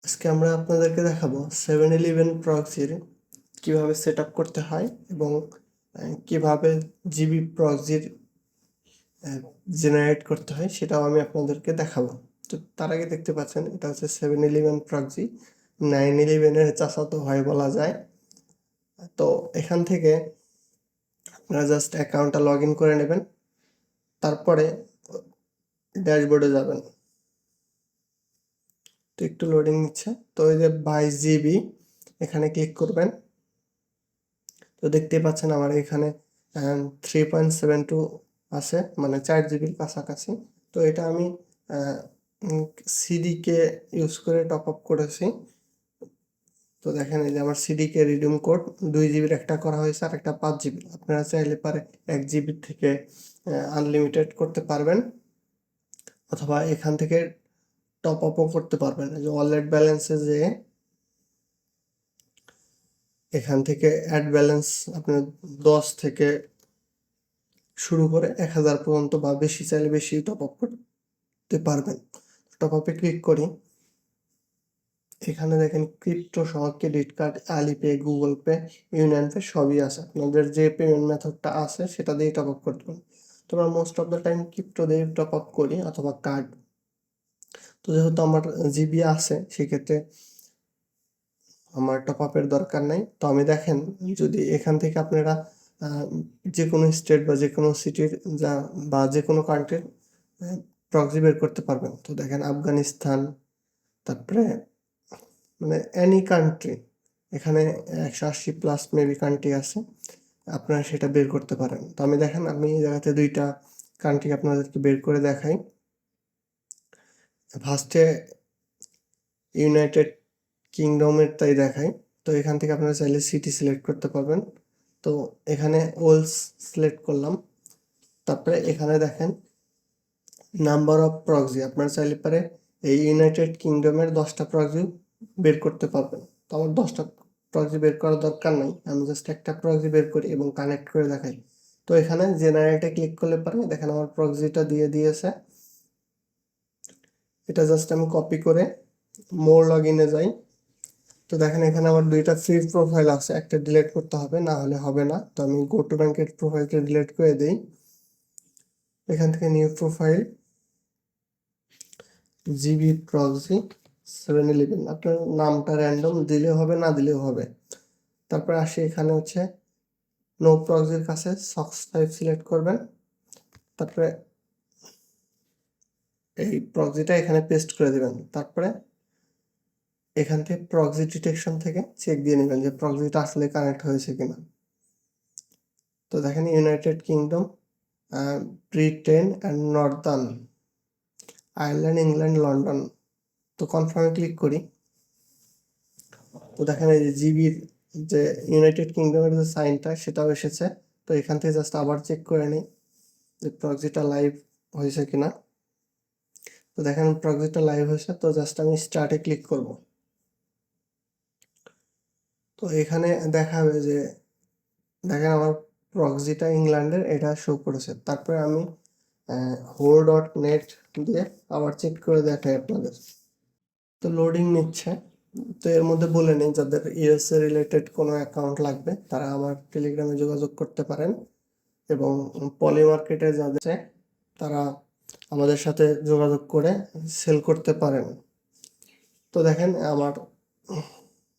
আজকে আমরা আপনাদেরকে দেখাবো 7-Eleven প্রক্সির কিভাবে সেট আপ করতে হয় এবং কিভাবে জিবি প্রক্সির জেনারেট করতে হয় সেটাও আমি আপনাদেরকে দেখাবো। তো তার আগে দেখতে পাচ্ছেন এটা হচ্ছে 7-Eleven প্রক্সি, 9-11-এর চাচাতো ভাই বলা যায়। তো এখান থেকে আপনারা জাস্ট অ্যাকাউন্টটা লগ ইন করে নেবেন, তারপরে ড্যাশবোর্ডে যাবেন। তো একটু লোডিং নিচ্ছে, তো এই যে বাই জিবি এখানে ক্লিক করবেন। তো দেখতেই পাচ্ছেন আমার এখানে 3.72 আছে, মানে 4 জিবির কাছাকাছি। তো এটা আমি সিডিকে ইউজ করে টপ আপ করেছি। তো দেখেন এই যে আমার সিডিকে রিডিম কোড 2 জিবির একটা করা হয়েছে আর একটা 5 জিবি। আপনারা চাইলে পারে 1 জিবি থেকে আনলিমিটেড করতে পারবেন, অথবা এখান থেকে টপ আপও করতে পারবেন। এই যে ওয়ালেট ব্যালেন্সে যে এখান থেকে অ্যাড ব্যালেন্স আপনার 10 থেকে শুরু করে 1000 পর্যন্ত বা বেশি চাইলে বেশি টপ আপ করতে পারবেন। টপ আপে ক্লিক করি, এখানে দেখেন ক্রিপ্টো সহ credit card, আলিপে, Google pay, union pay সবই আছে। আপনাদের যে পেমেন্ট মেথডটা আছে সেটা দিয়ে টপ আপ করতে পারেন। তো আমরা most of the time crypto দিয়ে টপ আপ করি অথবা কার্ড। তো যেহেতু আমার জিবি আছে সেক্ষেত্রে আমার টপ আপের দরকার নাই। তো আমি দেখেন যদি এখান থেকে আপনারা যে কোনো স্টেট বা যে কোনো সিটির বা যে কোনো কান্ট্রির প্রক্সি বের করতে পারবেন। তো দেখেন আফগানিস্তান, তারপরে মানে এনি কান্ট্রি, এখানে 180+ মেবি কান্ট্রি আছে, আপনারা সেটা বের করতে পারেন। তো আমি দেখেন আমি এই জায়গাতে 2টা কান্ট্রি আপনাদেরকে বের করে দেখাই। ফার্স্টে ইউনাইটেড কিংডমের তাই দেখাই। তো এখান থেকে আপনারা চাইলে সিটি সিলেক্ট করতে পারবেন। তো এখানে ওয়েলস সিলেক্ট করলাম, তারপরে এখানে দেখেন নাম্বার অফ প্রক্সি, আপনারা চাইলে পারে এই ইউনাইটেড কিংডমের 10টা প্রক্সি বের করতে পারবেন। তো আমার 10টা প্রক্সি বের করার দরকার নাই, আমি জাস্ট একটা প্রক্সি বের করি এবং কানেক্ট করে দেখাই। তো এখানে জেনারেটে ক্লিক করলে পারে দেখেন আমার প্রক্সিটা দিয়ে দিয়েছে। এটা জাস্ট আমি কপি করে মোর লগ ইনে যাই। তো দেখেন এখানে আমার 2টা ফ্রি প্রোফাইল আছে, একটা ডিলিট করতে হবে, না হলে হবে না। তো আমি গো টু ব্যাংকের প্রোফাইলটা ডিলিট করে দিই। এখান থেকে new profile, GB proxy 7-Eleven, আপনার নামটা র্যান্ডম দিলেও হবে, না দিলেও হবে। তারপরে আসি এখানে হচ্ছে নো প্রক্সির কাছে সক্স 5 সিলেক্ট করবেন, তারপরে এই প্রক্সিটা এখানে পেস্ট করে দিবেন। তারপরে এখান থেকে প্রক্সি ডিটেকশন থেকে চেক দিয়ে নেবেন যে প্রক্সিটা আসলে কানেক্ট হয়েছে কিনা। তো দেখেন United kingdom, Britain and Northern Ireland, England, London. তো কনফার্মে ক্লিক করি। তো দেখেন এই যে জিবির যে ইউনাইটেড কিংডমের যে সাইনটা সেটাও এসেছে। তো এখান থেকে জাস্ট আবার চেক করে নিই যে প্রক্সিটা লাইভ হয়েছে কিনা। তো দেখেন প্রক্সিটা লাইভ হয়েছে, তো জাস্ট আমি স্টার্টে ক্লিক করব। তো এখানে দেখাবে যে দেখেন আমার প্রক্সিটা ইংল্যান্ডের এটা শো করেছে। তারপরে আমি ho.net দিয়ে আবার চেক করে দেখাই আপনাদের। তো লোডিং নিচ্ছে। তো এর মধ্যে বলে নিই যাদের ইউএসএ রিলেটেড কোনো অ্যাকাউন্ট লাগবে তারা আমার টেলিগ্রামে যোগাযোগ করতে পারেন, এবং পলি মার্কেটে যাদের তারা আমাদের সাথে যোগাযোগ করে সেল করতে পারেন। তো দেখেন আমার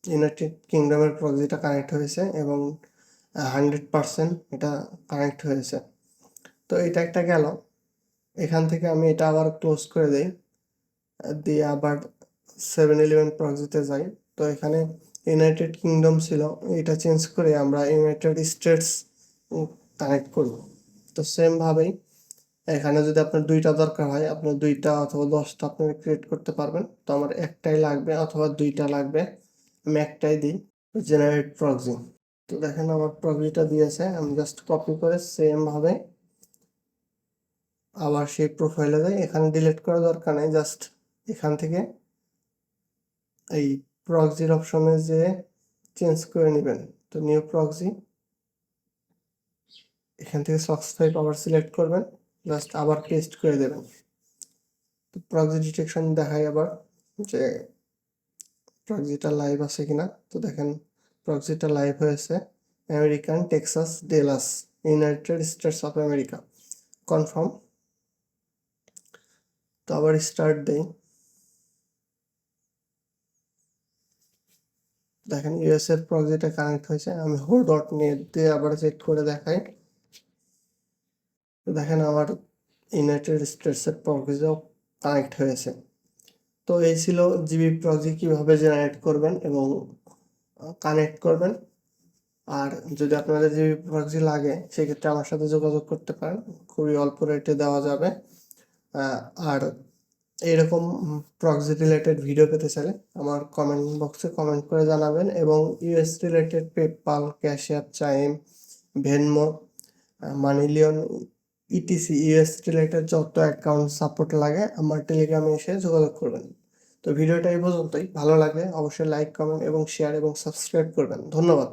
ইউনাইটেড কিংডমের প্রক্সিটা কানেক্ট হয়েছে এবং 100% এটা কানেক্ট হয়েছে। তো এটা একটা গেল। এখান থেকে আমি এটা আবার ক্লোজ করে দিই, দিয়ে আবার 7-Eleven প্রক্সিতে যাই। তো এখানে ইউনাইটেড কিংডম ছিল, এটা চেঞ্জ করে আমরা ইউনাইটেড স্টেটস কানেক্ট করব। তো সেমভাবেই এখানে যদি আপনার 2টা দরকার হয় আপনার 2টা অথবা 10টা আপনি ক্রিয়েট করতে পারবেন। তো আমার একটাই লাগবে অথবা 2টা লাগবে, আমি একটাই দিই, জেনারেট প্রক্সি। তো দেখেন আমার প্রক্সিটা দিয়েছে, আমি জাস্ট কপি করে সেমভাবে আবার সেই প্রোফাইলে যাই। এখানে ডিলিট করার দরকার নেই, জাস্ট এখান থেকে এই প্রক্সির অপশনে যে চেঞ্জ করে নেবেন। তো নিউ প্রক্সি, এখান থেকে সক্স 5 আবার সিলেক্ট করবেন, জাস্ট আবার পেস্ট করে দেবেন। তো প্রক্সি ডিটেকশন দেখাই আবার যে প্রক্সিটা লাইভ আছে কিনা। তো দেখেন প্রক্সিটা লাইভ হয়েছে, American Texas Dallas, United states of America, confirm. তো আবার স্টার্ট দেই, দেখেন ইউএস এর প্রক্সিটা কানেক্ট হয়েছে। আমি ho.net দিয়ে আবার চেক করে দেখাই। তো দেখেন আমার ইউনাইটেড স্টেটস এর প্রক্সিও কানেক্ট হয়েছে। তো এই ছিল জিবি প্রক্সি কিভাবে জেনারেট করবেন এবং কানেক্ট করবেন। আর যদি আপনাদের জিবি প্রক্সি লাগে সেক্ষেত্রে আমার সাথে যোগাযোগ করতে পারেন, খুবই অল্প রেটে দেওয়া যাবে। আর এইরকম প্রক্সি রিলেটেড ভিডিও পেতে চাইলে আমার কমেন্ট বক্সে কমেন্ট করে জানাবেন, এবং US related PayPal, Cash App, Chime, Venmo, MoneyLion, etc US related যত অ্যাকাউন্ট সাপোর্ট লাগে আমার টেলিগ্রামে এসে যোগাযোগ করবেন। তো ভিডিওটা এই পর্যন্তই। ভালো লাগলে অবশ্যই লাইক, কমেন্ট এবং শেয়ার এবং সাবস্ক্রাইব করবেন। ধন্যবাদ।